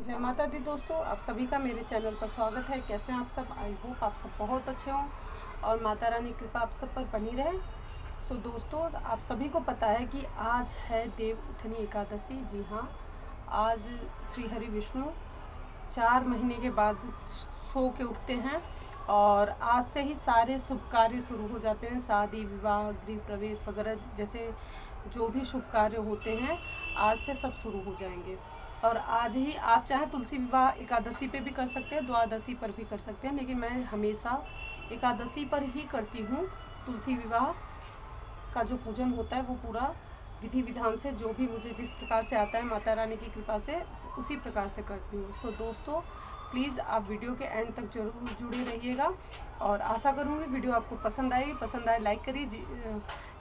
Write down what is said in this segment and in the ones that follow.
जय माता दी दोस्तों, आप सभी का मेरे चैनल पर स्वागत है। कैसे हैं आप सब? आई होप आप सब बहुत अच्छे हों और माता रानी कृपा आप सब पर बनी रहे। सो दोस्तों, आप सभी को पता है कि आज है देव उठनी एकादशी। जी हाँ, आज श्री हरि विष्णु 4 महीने के बाद सो के उठते हैं और आज से ही सारे शुभ कार्य शुरू हो जाते हैं। शादी, विवाह, गृह प्रवेश वगैरह जैसे जो भी शुभ कार्य होते हैं आज से सब शुरू हो जाएंगे। और आज ही आप चाहे तुलसी विवाह एकादशी पे भी कर सकते हैं, द्वादशी पर भी कर सकते हैं, लेकिन मैं हमेशा एकादशी पर ही करती हूँ। तुलसी विवाह का जो पूजन होता है वो पूरा विधि विधान से, जो भी मुझे जिस प्रकार से आता है माता रानी की कृपा से, उसी प्रकार से करती हूँ। सो दोस्तों, प्लीज़ आप वीडियो के एंड तक जरूर जुड़े रहिएगा और आशा करूँगी वीडियो आपको पसंद आए लाइक करिए,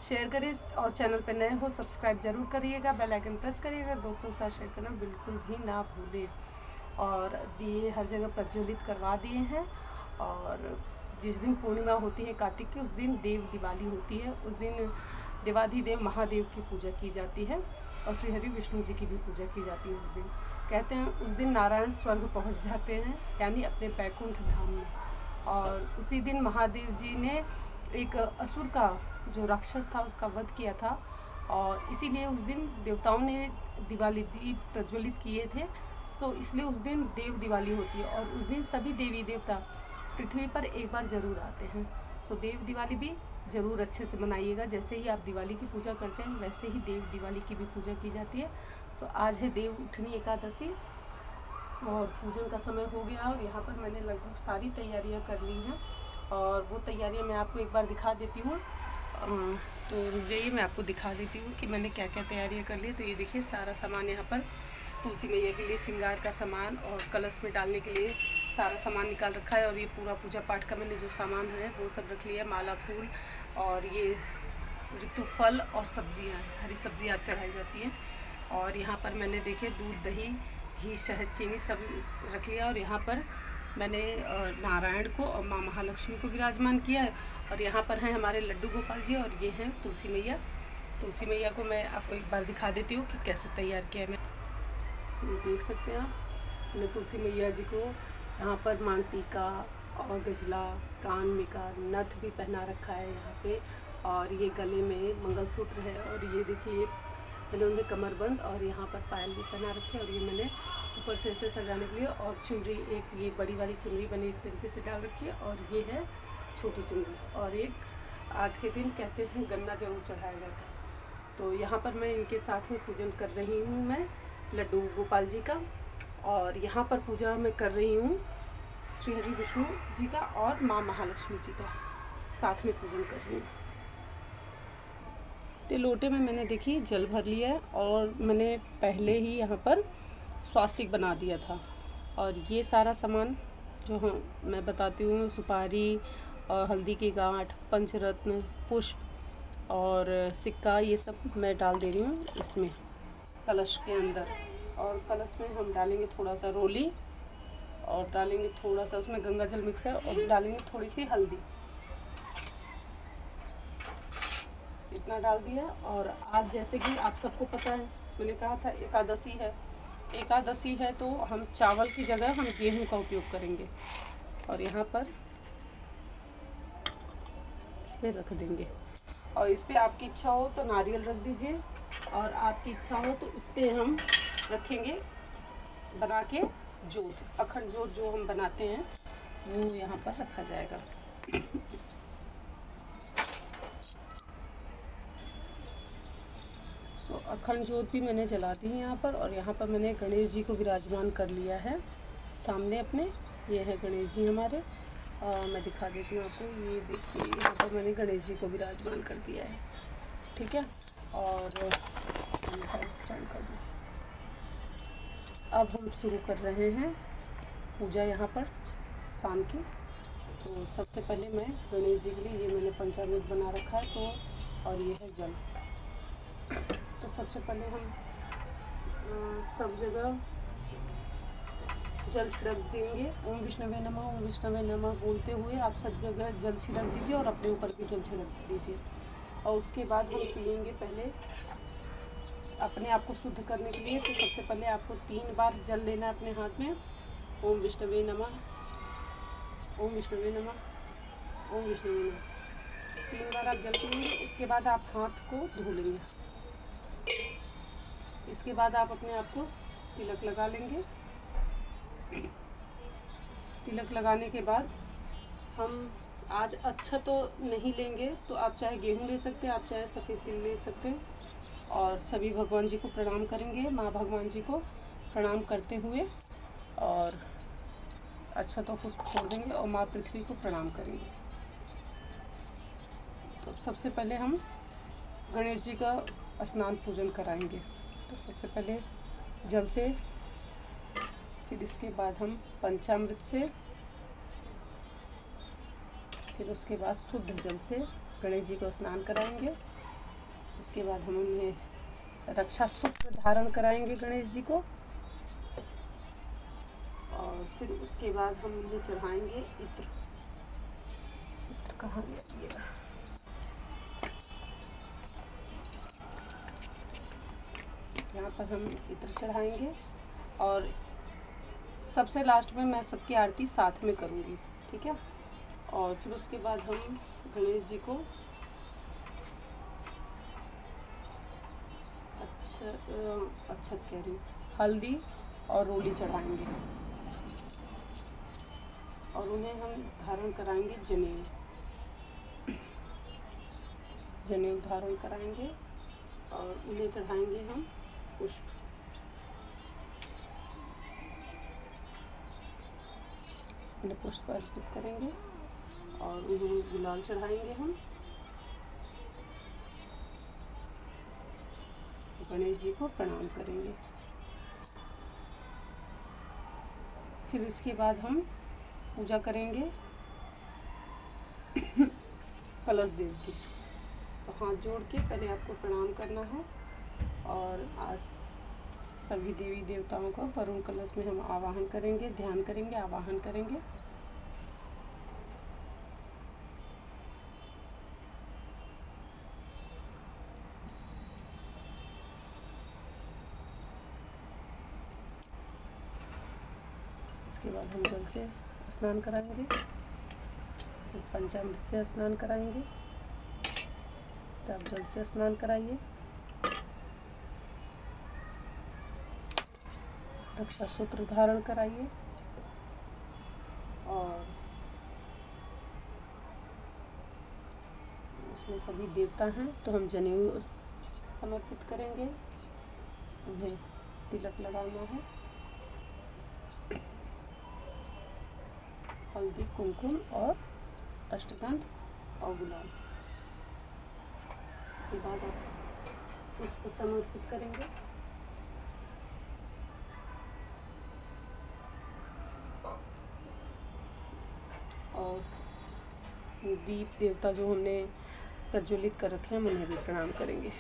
शेयर करिए और चैनल पर नए हो सब्सक्राइब जरूर करिएगा, बेल आइकन प्रेस करिएगा। दोस्तों के साथ शेयर करना बिल्कुल भी ना भूलें। और दिए हर जगह प्रज्वलित करवा दिए हैं। और जिस दिन पूर्णिमा होती है कार्तिक की, उस दिन देव दिवाली होती है। उस दिन देवाधिदेव महादेव की पूजा की जाती है और श्री हरि विष्णु जी की भी पूजा की जाती है। उस दिन कहते हैं उस दिन नारायण स्वर्ग पहुंच जाते हैं, यानी अपने बैकुंठ धाम में। और उसी दिन महादेव जी ने एक असुर का, जो राक्षस था, उसका वध किया था और इसीलिए उस दिन देवताओं ने दिवाली दीप प्रज्वलित किए थे। सो इसलिए उस दिन देव दिवाली होती है और उस दिन सभी देवी देवता पृथ्वी पर एक बार ज़रूर आते हैं। सो देव दिवाली भी ज़रूर अच्छे से मनाइएगा। जैसे ही आप दिवाली की पूजा करते हैं वैसे ही देव दिवाली की भी पूजा की जाती है। सो आज है देव उठनी एकादशी और पूजन का समय हो गया और यहाँ पर मैंने लगभग सारी तैयारियाँ कर ली हैं और वो तैयारियाँ मैं आपको एक बार दिखा देती हूँ। तो ये मैं आपको दिखा देती हूँ कि मैंने क्या क्या तैयारियाँ कर ली। तो ये देखिए, सारा सामान यहाँ पर तुलसी मैया के लिए श्रृंगार का सामान और कलश में डालने के लिए सारा सामान निकाल रखा है। और ये पूरा पूजा पाठ का मैंने जो सामान है वो सब रख लिया, माला, फूल और ये ऋतु फल और सब्जियाँ, हरी सब्जियाँ चढ़ाई जाती हैं। और यहाँ पर मैंने देखिए दूध, दही, घी, शहद, चीनी सब रख लिया। और यहाँ पर मैंने नारायण को और माँ महालक्ष्मी को विराजमान किया है। और यहाँ पर हैं हमारे लड्डू गोपाल जी और ये हैं तुलसी मैया। तुलसी मैया को मैं आपको एक बार दिखा देती हूँ कि कैसे तैयार किया है। मैं तो देख सकते हैं आप, मैंने तुलसी मैया जी को यहाँ पर मांग टीका और गजला, कान में का नथ भी पहना रखा है यहाँ पे। और ये गले में मंगलसूत्र है और ये देखिए मैंने उनमें कमरबंद और यहाँ पर पायल भी पहना रखे हैं। और ये मैंने ऊपर से ऐसे सजाने के लिए और चुनरी, एक ये बड़ी वाली चुनरी मैंने इस तरीके से डाल रखी है और ये है छोटी चुनरी। और एक आज के दिन कहते हैं गन्ना जरूर चढ़ाया जाता है। तो यहाँ पर मैं इनके साथ में पूजन कर रही हूँ, मैं लड्डू गोपाल जी का। और यहाँ पर पूजा मैं कर रही हूँ श्री हरि विष्णु जी का और माँ महालक्ष्मी जी का, साथ में पूजन कर रही हूँ। तो लोटे में मैंने देखिए जल भर लिया है और मैंने पहले ही यहाँ पर स्वास्तिक बना दिया था। और ये सारा सामान जो मैं बताती हूँ, सुपारी और हल्दी की गांठ, पंचरत्न, पुष्प और सिक्का, ये सब मैं डाल दे रही हूँ इसमें कलश के अंदर। और कलश में हम डालेंगे थोड़ा सा रोली और डालेंगे थोड़ा सा, उसमें गंगा जल मिक्स है, और डालेंगे थोड़ी सी हल्दी, इतना डाल दिया। और आज जैसे कि आप सबको पता है, मैंने कहा था एकादशी है तो हम चावल की जगह हम गेहूं का उपयोग करेंगे। और यहाँ पर इस पर रख देंगे और इस पर आपकी इच्छा हो तो नारियल रख दीजिए और आपकी इच्छा हो तो इस पर हम रखेंगे बना के जोत, अखंड जोत जो हम बनाते हैं वो यहाँ पर रखा जाएगा। तो अखंड ज्योत भी मैंने जला दी है यहाँ पर। और यहाँ पर मैंने गणेश जी को विराजमान कर लिया है सामने अपने। ये है गणेश जी हमारे, मैं दिखा देती हूँ आपको। ये देखिए, यहाँ पर मैंने गणेश जी को विराजमान कर दिया है, ठीक है। और स्टार्ट कर दूँ। अब हम शुरू कर रहे हैं पूजा यहाँ पर शाम की। तो सबसे पहले मैं गणेश जी के लिए, ये मैंने पंचामृत बना रखा है तो, और ये है जल। तो सबसे पहले हम सब जगह जल छिड़क देंगे। ओम विष्णवे नमः, ओम विष्णवे नमः बोलते हुए आप सब जगह जल छिड़क दीजिए और अपने ऊपर भी जल छिड़क दीजिए। और उसके बाद हम पिएंगे पहले अपने आप को शुद्ध करने के लिए तो सबसे पहले आपको 3 बार जल लेना है अपने हाथ में। ओम विष्णुवे नमः, ओम विष्णुवे नमः, ओम विष्णुवे नमः। 3 बार आप जल पीएंगे। उसके बाद आप हाथ को धो लेंगे। इसके बाद आप अपने आप को तिलक लगा लेंगे। तिलक लगाने के बाद हम आज अच्छा तो नहीं लेंगे, तो आप चाहे गेहूँ ले सकते हैं, आप चाहे सफ़ेद तिल ले सकते हैं। और सभी भगवान जी को प्रणाम करेंगे, माँ भगवान जी को प्रणाम करते हुए, और अच्छा तो पुष्प छोड़ देंगे और माँ पृथ्वी को प्रणाम करेंगे। तो सबसे पहले हम गणेश जी का स्नान पूजन कराएंगे। तो सबसे पहले जल से, फिर इसके बाद हम पंचामृत से, फिर उसके बाद शुद्ध जल से गणेश जी को स्नान कराएंगे। उसके बाद हम उन्हें रक्षा सूत्र धारण कराएंगे गणेश जी को, और फिर उसके बाद हम उन्हें चढ़ाएंगे इत्र। इत्र कहाँ गया? यहाँ पर हम इत्र चढ़ाएंगे, और सबसे लास्ट में मैं सबकी आरती साथ में करूँगी, ठीक है। और फिर उसके बाद हम गणेश जी को अच्छत कह रही हूँ, हल्दी और रोली चढ़ाएंगे, और उन्हें हम धारण कराएंगे जनेऊ। जनेऊ धारण कराएंगे और उन्हें चढ़ाएंगे हम पुष्प। उन्हें पुष्प अर्पित करेंगे और उन्हें गुलाल चढ़ाएंगे हम। गणेश जी को प्रणाम करेंगे। फिर इसके बाद हम पूजा करेंगे कलश देव की। तो हाथ जोड़ के पहले आपको प्रणाम करना है, और आज सभी देवी देवताओं का वरुण कलश में हम आवाहन करेंगे, ध्यान करेंगे, आवाहन करेंगे। इसके बाद हम जल से स्नान कराएंगे, फिर पंचामृत से स्नान कराएंगे। तो आप जल से स्नान कराइए, रक्षा सूत्र धारण कराइए, और उसमें सभी देवता हैं तो हम जनेऊ समर्पित करेंगे। उन्हें तिलक लगाना है, हल्दी, कुमकुम और अष्टगंध और गुलाल। इसके बाद आप पुष्प समर्पित करेंगे। और दीप देवता जो हमने प्रज्वलित कर रखे हैं, हम उन्हें भी प्रणाम करेंगे।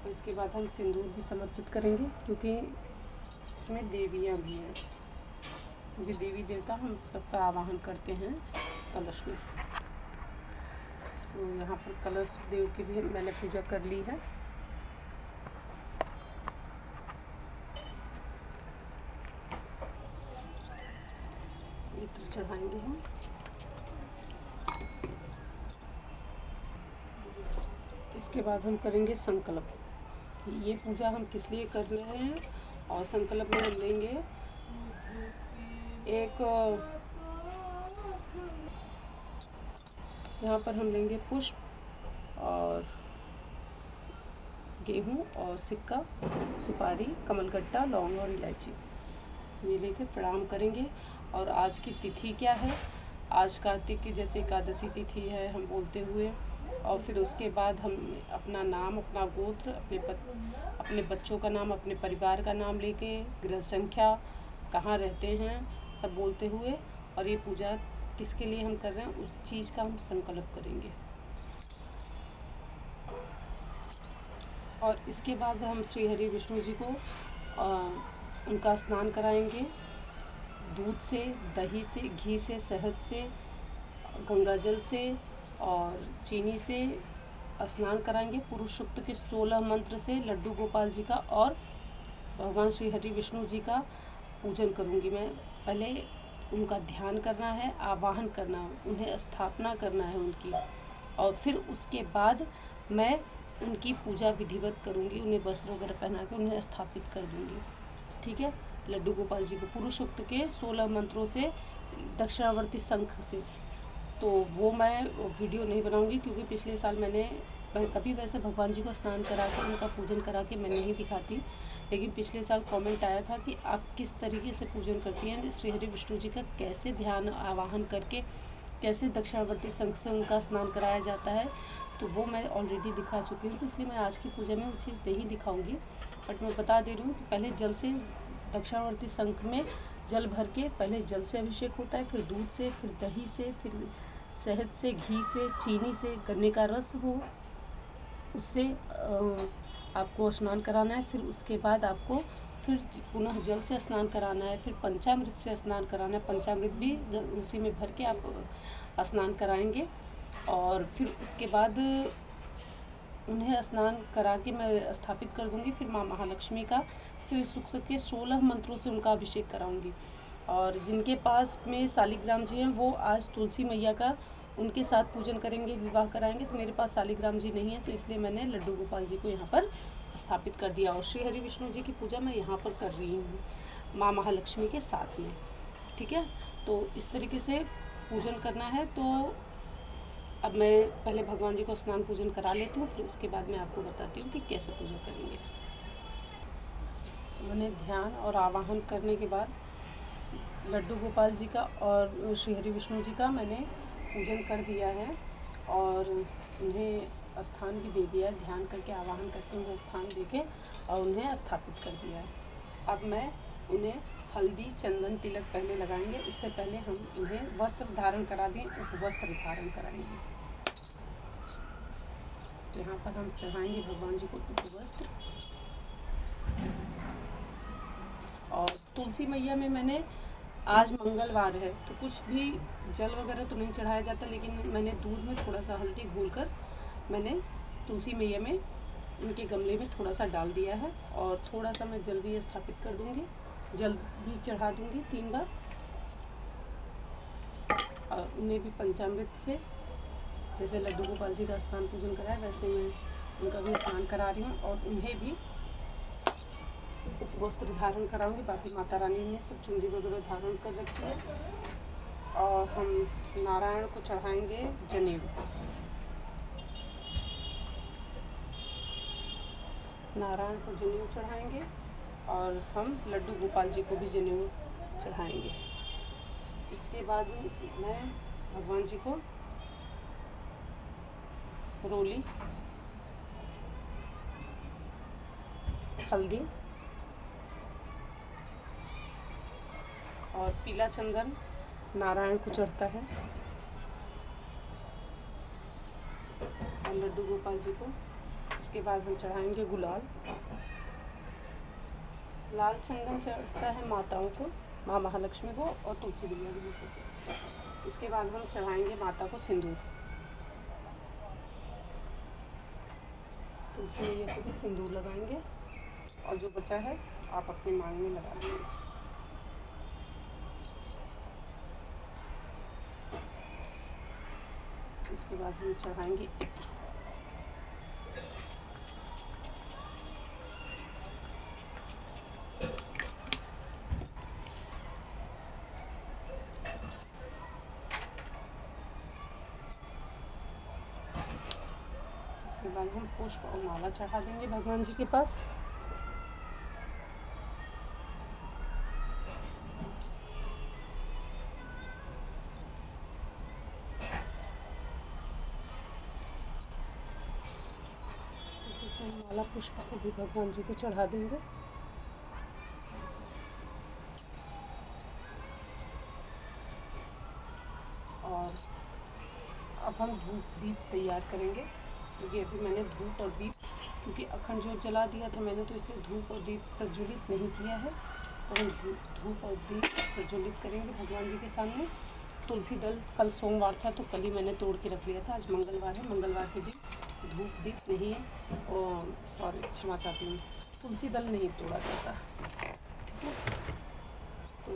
इसके बाद हम सिंदूर भी समर्पित करेंगे, क्योंकि इसमें देवियाँ भी हैं, क्योंकि देवी देवता हम सबका आवाहन करते हैं कलश में। तो यहाँ पर कलश देव की भी मैंने पूजा कर ली है। इत्र चढ़ाएंगे हम। इसके बाद हम करेंगे संकल्प। ये पूजा हम किस लिए कर रहे हैं, और संकल्प में हम लेंगे एक, यहाँ पर हम लेंगे पुष्प और गेहूँ और सिक्का, सुपारी, कमलगट्टा, लौंग और इलायची, ये लेकर प्रणाम करेंगे। और आज की तिथि क्या है? आज कार्तिक की जैसे एकादशी तिथि है हम बोलते हुए, और फिर उसके बाद हम अपना नाम, अपना गोत्र, अपने बच्चों का नाम, अपने परिवार का नाम लेके, गृह संख्या, कहाँ रहते हैं, सब बोलते हुए, और ये पूजा किसके लिए हम कर रहे हैं उस चीज़ का हम संकल्प करेंगे। और इसके बाद हम श्री हरि विष्णु जी को उनका स्नान कराएंगे दूध से, दही से, घी से, शहद से, गंगा जल से और चीनी से, स्नान कराएंगे। पुरुष सूक्त के 16 मंत्र से लड्डू गोपाल जी का और भगवान श्री हरि विष्णु जी का पूजन करूंगी मैं। पहले उनका ध्यान करना है, आवाहन करना है, उन्हें स्थापना करना है उनकी, और फिर उसके बाद मैं उनकी पूजा विधिवत करूंगी। उन्हें वस्त्र वगैरह पहना के उन्हें स्थापित कर दूंगी। ठीक है, लड्डू गोपाल जी को पुरुष सूक्त के 16 मंत्रों से, दक्षिणावर्ती शंख से। तो वो मैं वीडियो नहीं बनाऊंगी क्योंकि पिछले साल मैं कभी वैसे भगवान जी को स्नान करा के उनका पूजन करा के मैं नहीं दिखाती, लेकिन पिछले साल कमेंट आया था कि आप किस तरीके से पूजन करती हैं श्री हरि विष्णु जी का, कैसे ध्यान आवाहन करके कैसे दक्षिणावर्ती शंख से उनका स्नान कराया जाता है। तो वो मैं ऑलरेडी दिखा चुकी हूँ, तो इसलिए मैं आज की पूजा में वो चीज़ नहीं दिखाऊंगी। बट मैं बता दे रही हूँ कि पहले जल से, दक्षिणावर्ती शंख में जल भर के पहले जल से अभिषेक होता है, फिर दूध से, फिर दही से, फिर शहद से, घी से, चीनी से, गन्ने का रस हो उससे आपको स्नान कराना है। फिर उसके बाद आपको फिर पुनः जल से स्नान कराना है, फिर पंचामृत से स्नान कराना है। पंचामृत भी उसी में भर के आप स्नान कराएंगे, और फिर उसके बाद उन्हें स्नान करा के मैं स्थापित कर दूंगी। फिर माँ महालक्ष्मी का श्री सूक्त के 16 मंत्रों से उनका अभिषेक कराऊंगी। और जिनके पास में शालिग्राम जी हैं वो आज तुलसी मैया का उनके साथ पूजन करेंगे, विवाह कराएंगे। तो मेरे पास शालिग्राम जी नहीं है, तो इसलिए मैंने लड्डू गोपाल जी को यहाँ पर स्थापित कर दिया। और श्री हरि विष्णु जी की पूजा मैं यहाँ पर कर रही हूँ माँ महालक्ष्मी के साथ में। ठीक है, तो इस तरीके से पूजन करना है। तो अब मैं पहले भगवान जी को स्नान पूजन करा लेती हूँ, फिर उसके बाद मैं आपको बताती हूँ कि कैसे पूजा करेंगे। तो मैंने ध्यान और आवाहन करने के बाद लड्डू गोपाल जी का और श्री हरि विष्णु जी का मैंने पूजन कर दिया है, और उन्हें स्थान भी दे दिया है। ध्यान करके आवाहन करके उन्हें स्थान देके और उन्हें स्थापित कर दिया है। अब मैं उन्हें हल्दी, चंदन, तिलक पहले लगाएंगे। उससे पहले हम उन्हें वस्त्र धारण करा दें, उपवस्त्र धारण कराएंगे। तो यहाँ पर हम चढ़ाएंगे भगवान जी को उपवस्त्र। और तुलसी मैया में मैंने, आज मंगलवार है तो कुछ भी जल वगैरह तो नहीं चढ़ाया जाता, लेकिन मैंने दूध में थोड़ा सा हल्दी घोलकर मैंने तुलसी मैया में उनके गमले में थोड़ा सा डाल दिया है। और थोड़ा सा मैं जल भी स्थापित कर दूंगी, जल भी चढ़ा दूंगी 3 बार। और उन्हें भी पंचामृत से, जैसे लड्डू गोपाल जी का स्नान पूजन कराया वैसे मैं उनका भी स्नान करा रही हूँ, और उन्हें भी वस्त्र धारण कराऊंगी। बाकी माता रानी ने सब चुनरी वगैरह धारण कर रखी है। और हम नारायण को चढ़ाएंगे जनेऊ। नारायण को जनेऊ चढ़ाएंगे, और हम लड्डू गोपाल जी को भी जनेऊ चढ़ाएंगे। इसके बाद मैं भगवान जी को रोली, हल्दी और पीला चंदन नारायण को चढ़ता है, और लड्डू गोपाल जी को। इसके बाद हम चढ़ाएंगे गुलाल। लाल चंदन चढ़ता है माताओं को, माँ महालक्ष्मी को और तुलसी मैया जी को। इसके बाद हम चढ़ाएंगे माता को सिंदूर। तुलसी मैया को भी सिंदूर लगाएंगे, और जो बचा है आप अपने मांग में लगा लेंगे। इसके बाद हम चढ़ाएंगे इत्र। इसके बाद हम पुष्प और माला चढ़ा देंगे भगवान जी के पास। माला पुष्प से भी भगवान जी को चढ़ा देंगे। और अब हम धूप दीप तैयार करेंगे, क्योंकि अभी मैंने धूप और दीप, क्योंकि अखंड ज्योत जला दिया था मैंने, तो इसलिए धूप और दीप प्रज्वलित नहीं किया है। तो हम धूप और दीप प्रज्वलित करेंगे भगवान जी के सामने। तुलसी दल कल सोमवार था तो कल ही मैंने तोड़ के रख लिया था, आज मंगलवार है, मंगलवार के दिन धूप दीप नहीं, सॉरी क्षमा चाहती हूँ, तुलसी दल नहीं तोड़ा जाता। ठीक है, तो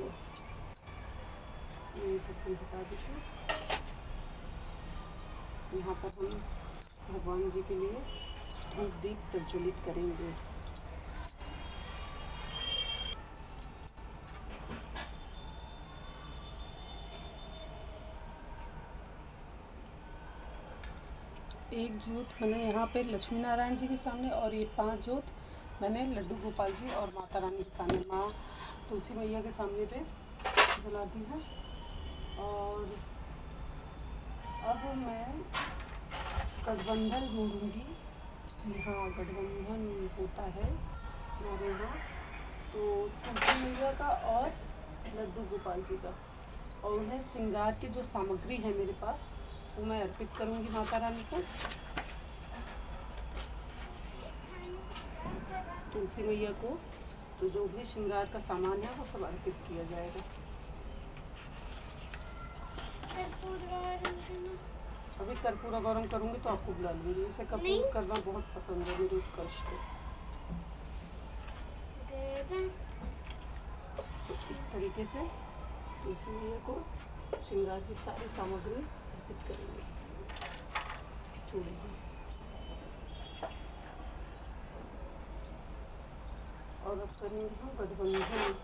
ये बर्तन हटा दीजिए। यहाँ पर हम भगवान जी के लिए धूप दीप प्रज्वलित करेंगे। एक जोत मैंने यहाँ पे लक्ष्मी नारायण जी के सामने, और ये 5 जोत मैंने लड्डू गोपाल जी और माता रानी के सामने, माँ तुलसी मैया के सामने पे जला दी है। और अब मैं गठबंधन जोड़ूँगी। जी हाँ, गठबंधन होता है हमारे यहाँ, तो तुलसी मैया का और लड्डू गोपाल जी का, और उन्हें श्रृंगार की जो सामग्री है मेरे पास वो मैं अर्पित करूंगी माता रानी को। तुलसी मैया को तो जो भी श्रृंगार का सामान है वो सब अर्पित किया जाएगा। अभी कर्पूर गौरम करूंगी तो आपको बुला लूंगी। इसे कर्पूर करना बहुत पसंद है मेरे उत्कर्ष को। तो इस तरीके से तुलसी मैया को श्रृंगार की सारी सामग्री अर्पित करेंगे चूड़ी में। और अब करेंगे हम गठबंधन।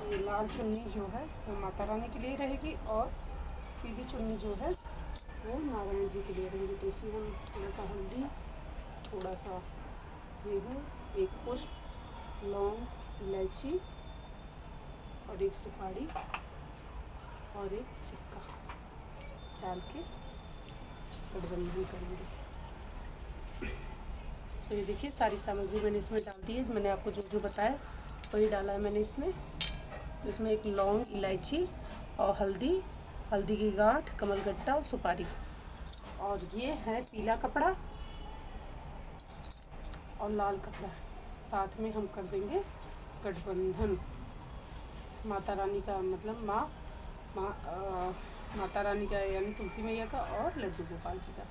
ये लाल चुन्नी जो है वो माता रानी के लिए रहेगी, और पीली चुन्नी जो है वो नारायण जी के लिए रहेगी। तो इसमें हम थोड़ा सा हल्दी, थोड़ा सा गेहूँ, एक पुष्प, लौंग, इलायची और एक सुपारी और एक सिक्का डाल के गठबंधन करेंगे। तो ये देखिए सारी सामग्री मैंने इसमें डाल दी है। मैंने आपको जो जो बताया वही डाला है मैंने इसमें। तो इसमें एक लौंग, इलायची और हल्दी, हल्दी की गांठ, कमलगट्टा और सुपारी। और ये है पीला कपड़ा और लाल कपड़ा, साथ में हम कर देंगे गठबंधन माता रानी का, मतलब माता रानी का यानी तुलसी मैया का और लड्डू गोपाल जी का।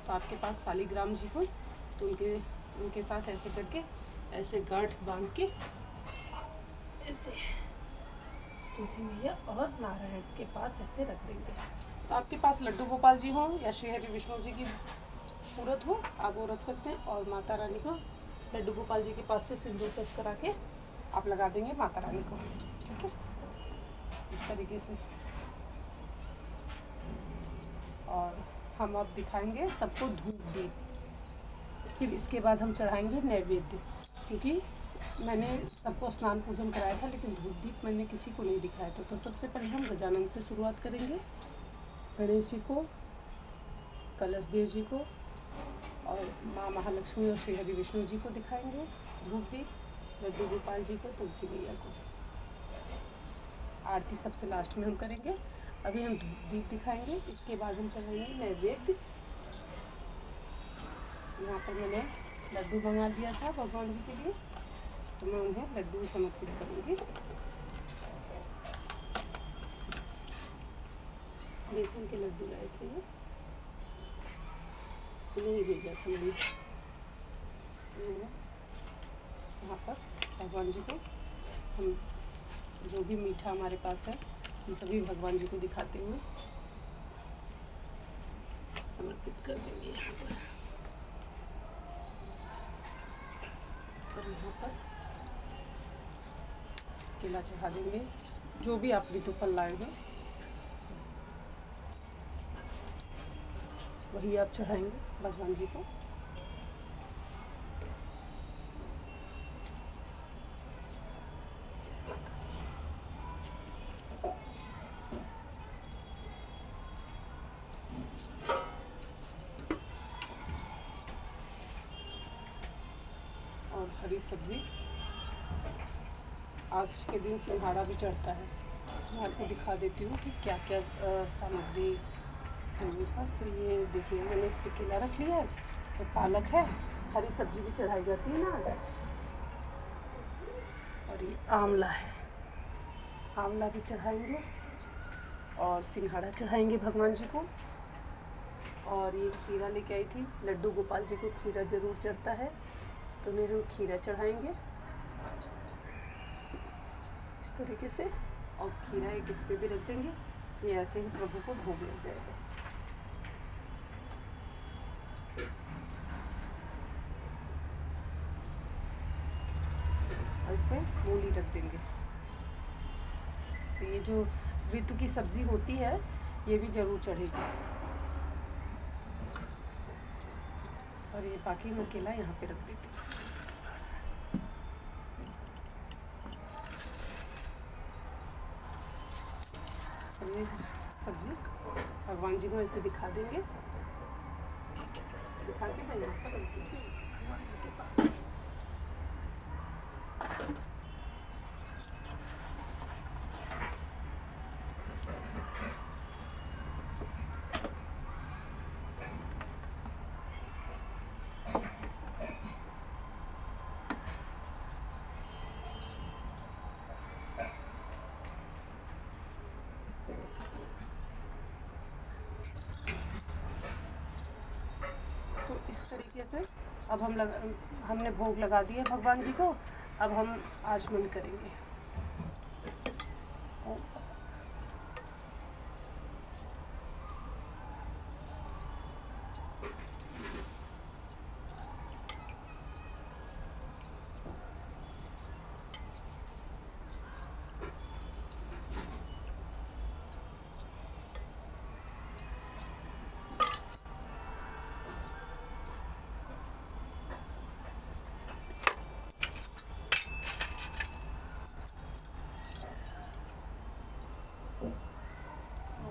तो आपके पास सालीग्राम जी हो तो उनके साथ ऐसे करके ऐसे गांठ बांध के ऐसे तुलसी मैया और नारायण के पास ऐसे रख देंगे। तो आपके पास लड्डू गोपाल जी हो या श्री हरि विष्णु जी की सूरत हो आप वो रख सकते हैं, और माता रानी को लड्डू गोपाल जी के पास से सिंदूर टच करा के आप लगा देंगे माता रानी को। ठीक है, इस तरीके से। और हम अब दिखाएंगे सबको धूप दीप, फिर इसके बाद हम चढ़ाएंगे नैवेद्य, क्योंकि मैंने सबको स्नान पूजन कराया था लेकिन धूप दीप मैंने किसी को नहीं दिखाया था। तो सबसे पहले हम गजानन से शुरुआत करेंगे। गणेश जी को, कलश देव जी को और माँ महालक्ष्मी और श्री हरि विष्णु जी को दिखाएंगे धूप दीप, लड्डू गोपाल जी को, तुलसी मैया को। आरती सबसे लास्ट में हम करेंगे। अभी हम धूप दीप दिखाएंगे, इसके बाद हम चढ़ाएंगे नैवेद्य। यहाँ पर मैंने लड्डू मंगा दिया था भगवान जी के लिए, तो मैं उन्हें लड्डू समर्पित करूँगी। बेसन के लड्डू लाए थे, ये नहीं भेजा था मैंने। यहाँ पर भगवान जी को हम जो भी मीठा हमारे पास है हम सभी भगवान जी को दिखाते हुए समर्पित कर देंगे। यहाँ पर और यहाँ पर केला चढ़ा देंगे, जो भी आप ऋतु फल लाए हो वही आप चढ़ाएंगे भगवान जी को। और हरी सब्जी, आज के दिन सिंघाड़ा भी चढ़ता है। मैं आपको दिखा देती हूँ कि क्या क्या सामग्री है मेरे पास। तो ये देखिए मैंने इस पर केला रख लिया है, तो पालक है, हरी सब्जी भी चढ़ाई जाती है ना आज। और ये आंवला है, आंवला भी चढ़ाएंगे और सिंघाड़ा चढ़ाएंगे भगवान जी को। और ये खीरा लेके आई थी, लड्डू गोपाल जी को खीरा ज़रूर चढ़ता है, तो मेरे हम खीरा चढ़ाएंगे इस तरीके से। और खीरा एक इस पे भी रख देंगे, ये ऐसे ही प्रभु को भोग लग जाएगा। और इस पर मूली रख देंगे। तो ये जो ऋतु की सब्ज़ी होती है ये भी ज़रूर चढ़ेगी। और ये बाकी मैं केला यहाँ पे रख देती हूँ बस। और ये सब्ज़ी भगवान जी को ऐसे दिखा देंगे, दिखा के मैं यहाँ पर रख देती हूँ भगवान जी के पास। तो इस तरीके से अब हमने भोग लगा दिया भगवान जी को। अब हम आचमन करेंगे।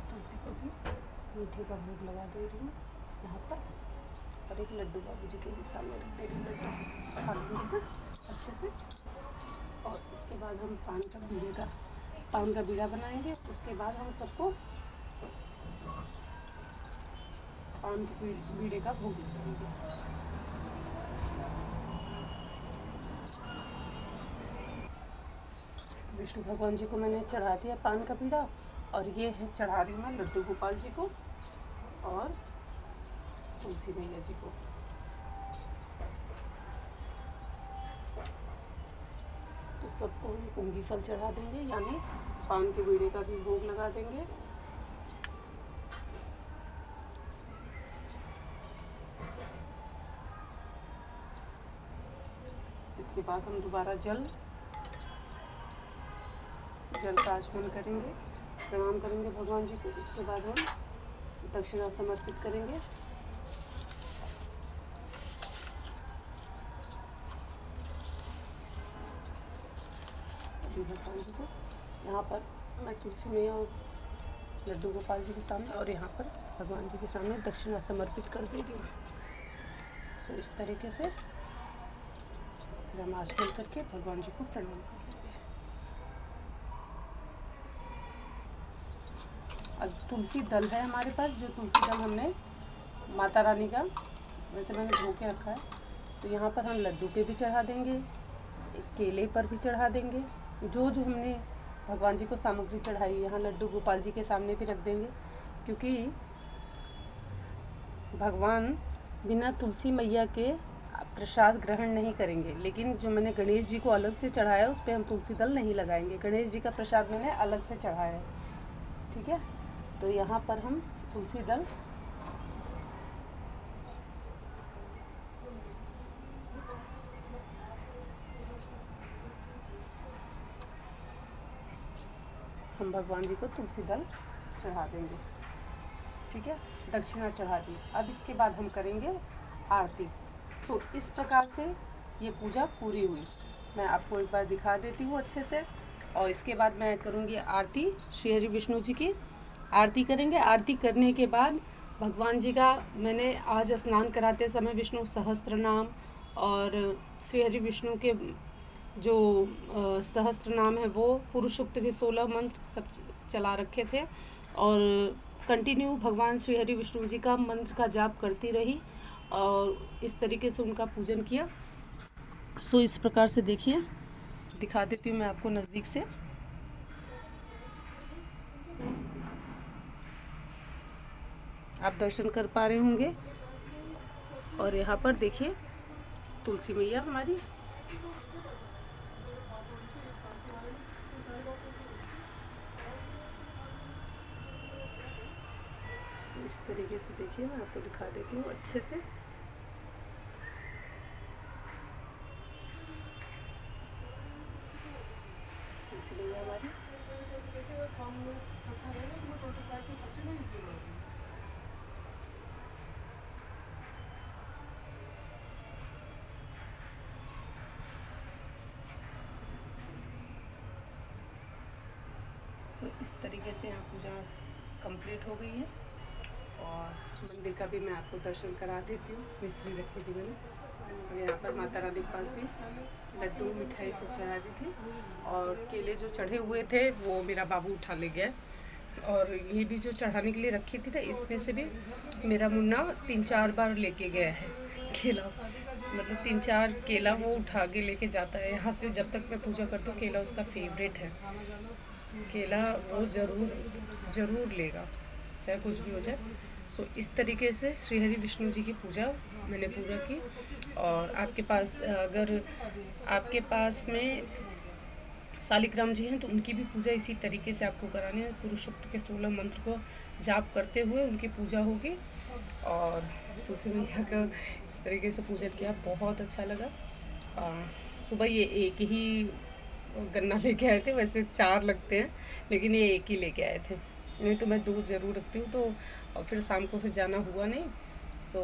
तुलसी को भी मीठे का भोग लगा दे रही हूँ यहाँ पर। और एक लड्डू बाबू जी के भी सामने रख दे रही हूँ, लड्डू से खा लेंगे अच्छे से। और इसके बाद हम पान का बीड़ा बनाएंगे। उसके बाद हम सबको पान के बीड़े का भोग लगाएंगे। विष्णु भगवान जी को मैंने चढ़ा दिया पान का बीड़ा, और ये है चढ़ा रही हूँ मैं लड्डू गोपाल जी को और तुलसी मैया जी को। तो सबको हम पुंगी फल चढ़ा देंगे, यानी पान के बीड़े का भी भोग लगा देंगे। इसके बाद हम दोबारा जल का आचमन करेंगे, प्रणाम करेंगे भगवान जी को। इसके बाद हम दक्षिणा समर्पित करेंगे। सभी भगवान जी को यहाँ पर मैं तुलसी मैया और लड्डू गोपाल जी के सामने और यहाँ पर भगवान जी के सामने दक्षिणा समर्पित कर दे रही हूँ। सो इस तरीके से फिर हम आचमन करके भगवान जी को प्रणाम कर लेंगे। अब तुलसी दल है हमारे पास, जो तुलसी दल हमने माता रानी का वैसे मैंने धो के रखा है। तो यहाँ पर हम लड्डू पे भी चढ़ा देंगे, एक केले पर भी चढ़ा देंगे। जो हमने भगवान जी को सामग्री चढ़ाई, यहाँ लड्डू गोपाल जी के सामने भी रख देंगे, क्योंकि भगवान बिना तुलसी मैया के प्रसाद ग्रहण नहीं करेंगे। लेकिन जो मैंने गणेश जी को अलग से चढ़ाया उस पर हम तुलसी दल नहीं लगाएंगे। गणेश जी का प्रसाद मैंने अलग से चढ़ाया है, ठीक है। तो यहाँ पर हम तुलसी दल हम भगवान जी को तुलसी दल चढ़ा देंगे, ठीक है। दक्षिणा चढ़ा दी। अब इसके बाद हम करेंगे आरती। तो इस प्रकार से ये पूजा पूरी हुई। मैं आपको एक बार दिखा देती हूँ अच्छे से। और इसके बाद मैं करूँगी आरती। श्री हरि विष्णु जी की आरती करेंगे। आरती करने के बाद भगवान जी का मैंने आज स्नान कराते समय विष्णु सहस्त्र नाम और श्री हरि विष्णु के जो सहस्त्र नाम है वो पुरुष सूक्त के 16 मंत्र सब चला रखे थे। और कंटिन्यू भगवान श्री हरि विष्णु जी का मंत्र का जाप करती रही और इस तरीके से उनका पूजन किया। सो इस प्रकार से देखिए दिखा देती हूँ मैं आपको नज़दीक से। आप दर्शन कर पा रहे होंगे। और यहाँ पर देखिए तुलसी मैया हमारी। तो इस तरीके से देखिए मैं आपको दिखा देती हूँ अच्छे से। तुलसी मैया हमारी। तो इस तरीके से यहाँ पूजा कंप्लीट हो गई है। और मंदिर का भी मैं आपको दर्शन करा देती हूँ। मिश्री रखी थी मैंने, और यहाँ पर माता रानी के पास भी लड्डू मिठाई सब चढ़ा दी थी। और केले जो चढ़े हुए थे वो मेरा बाबू उठा ले गया। और ये भी जो चढ़ाने के लिए रखी थी ना, इसमें से भी मेरा मुन्ना 3-4 बार लेके गया है केला। मतलब 3-4 केला वो उठा के लेके जाता है यहाँ से। जब तक मैं पूजा करती हूँ केला उसका फेवरेट है। केला वो ज़रूर लेगा, चाहे कुछ भी हो जाए। सो इस तरीके से श्री हरि विष्णु जी की पूजा मैंने पूरा की। और आपके पास अगर आपके पास में शालिग्राम जी हैं तो उनकी भी पूजा इसी तरीके से आपको करानी है। पुरुषोक्त के 16 मंत्र को जाप करते हुए उनकी पूजा होगी। और तुलसी मैया का इस तरीके से पूजन किया, बहुत अच्छा लगा। सुबह ये एक ही गन्ना लेके आए थे, वैसे 4 लगते हैं लेकिन ये एक ही लेके आए थे। नहीं तो मैं दूध ज़रूर रखती हूँ। तो और फिर शाम को फिर जाना हुआ नहीं। सो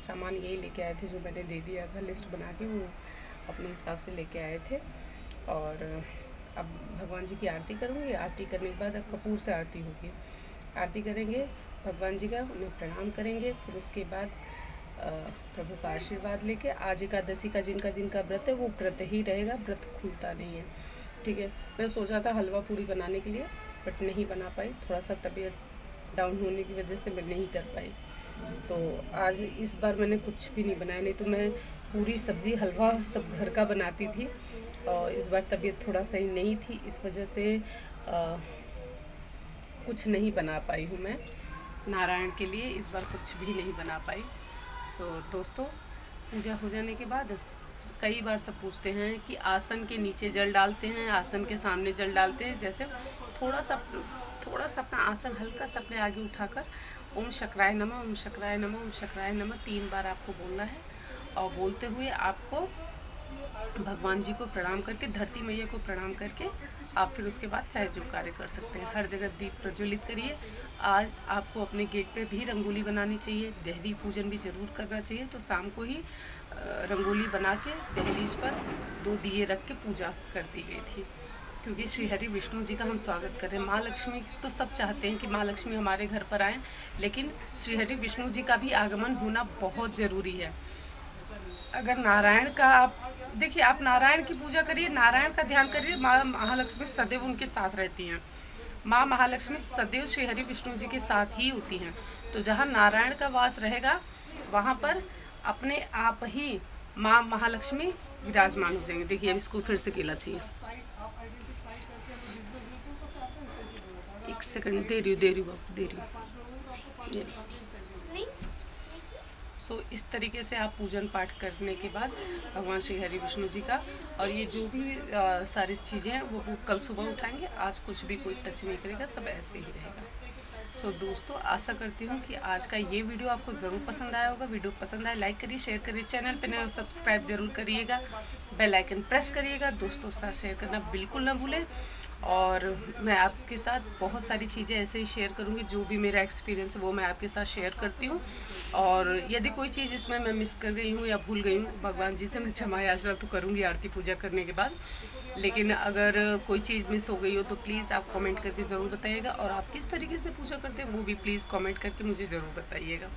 सामान यही लेके आए थे जो मैंने दे दिया था लिस्ट बना के, वो अपने हिसाब से लेके आए थे। और अब भगवान जी की आरती करूँगी। आरती करने के बाद अब कपूर से आरती होगी। आरती करेंगे भगवान जी का, उन्हें प्रणाम करेंगे। फिर उसके बाद प्रभु का आशीर्वाद लेके आज एकादशी का जिनका व्रत है वो व्रत ही रहेगा, व्रत खुलता नहीं है। ठीक है। मैं सोचा था हलवा पूरी बनाने के लिए बट नहीं बना पाई, थोड़ा सा तबीयत डाउन होने की वजह से मैं नहीं कर पाई। तो आज इस बार मैंने कुछ भी नहीं बनाया, नहीं तो मैं पूरी सब्जी हलवा सब घर का बनाती थी। और इस बार तबीयत थोड़ा सही नहीं थी, इस वजह से कुछ नहीं बना पाई हूँ मैं नारायण के लिए। इस बार कुछ भी नहीं बना पाई। सो दोस्तों, पूजा हो जाने के बाद कई बार सब पूछते हैं कि आसन के नीचे जल डालते हैं, आसन के सामने जल डालते हैं। जैसे थोड़ा सा अपना आसन हल्का सा अपने आगे उठाकर ओम शक्राय नमः, ओम शक्राय नमः, ओम शक्राय नमः 3 बार आपको बोलना है। और बोलते हुए आपको भगवान जी को प्रणाम करके, धरती मैया को प्रणाम करके आप फिर उसके बाद चाहे जो कार्य कर सकते हैं। हर जगह दीप प्रज्वलित करिए। आज आपको अपने गेट पे भी रंगोली बनानी चाहिए, देहरी पूजन भी ज़रूर करना चाहिए। तो शाम को ही रंगोली बना के दहलीज पर 2 दिए रख के पूजा कर दी गई थी, क्योंकि श्री हरि विष्णु जी का हम स्वागत कर रहे हैं। माँ लक्ष्मी तो सब चाहते हैं कि माँ लक्ष्मी हमारे घर पर आएँ, लेकिन श्री हरि विष्णु जी का भी आगमन होना बहुत ज़रूरी है। अगर नारायण का आप देखिए, आप नारायण की पूजा करिए, नारायण का ध्यान करिए, माँ महालक्ष्मी सदैव उनके साथ रहती हैं। माँ महालक्ष्मी सदैव श्री हरि विष्णु जी के साथ ही होती हैं। तो जहाँ नारायण का वास रहेगा वहाँ पर अपने आप ही माँ महालक्ष्मी विराजमान हो जाएंगे। देखिए अब इसको फिर से केला चाहिए, 1 सेकंड दे रही हूँ बाबू, दे रही हूँ। सो इस तरीके से आप पूजन पाठ करने के बाद भगवान श्री हरि विष्णु जी का, और ये जो भी सारी चीज़ें हैं वो कल सुबह उठाएंगे। आज कुछ भी कोई टच नहीं करेगा, सब ऐसे ही रहेगा। सो दोस्तों, आशा करती हूँ कि आज का ये वीडियो आपको ज़रूर पसंद आया होगा। वीडियो पसंद आए लाइक करिए, शेयर करिए, चैनल पे नए हो सब्सक्राइब जरूर करिएगा, बेल आइकन प्रेस करिएगा, दोस्तों के साथ शेयर करना बिल्कुल ना भूलें। और मैं आपके साथ बहुत सारी चीज़ें ऐसे ही शेयर करूँगी, जो भी मेरा एक्सपीरियंस है वो मैं आपके साथ शेयर करती हूँ। और यदि कोई चीज़ इसमें मैं मिस कर गई हूँ या भूल गई हूँ, भगवान जी से मैं क्षमा याचना तो करूँगी आरती पूजा करने के बाद। लेकिन अगर कोई चीज़ मिस हो गई हो तो प्लीज़ आप कमेंट करके ज़रूर बताइएगा। और आप किस तरीके से पूजा करते हैं वो भी प्लीज़ कमेंट करके मुझे ज़रूर बताइएगा,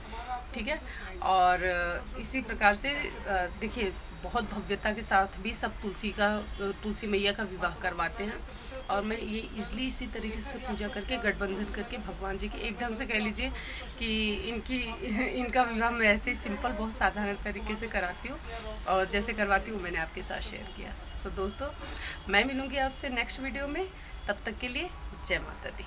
ठीक है। और इसी प्रकार से देखिए, बहुत भव्यता के साथ भी सब तुलसी मैया का विवाह करवाते हैं। और मैं ये इजली इसी तरीके से पूजा करके गठबंधन करके भगवान जी की एक ढंग से कह लीजिए कि इनका विवाह मैं ऐसे ही सिंपल बहुत साधारण तरीके से कराती हूँ, और जैसे करवाती हूँ मैंने आपके साथ शेयर किया। सो दोस्तों, मैं मिलूँगी आपसे नेक्स्ट वीडियो में, तब तक के लिए जय माता दी।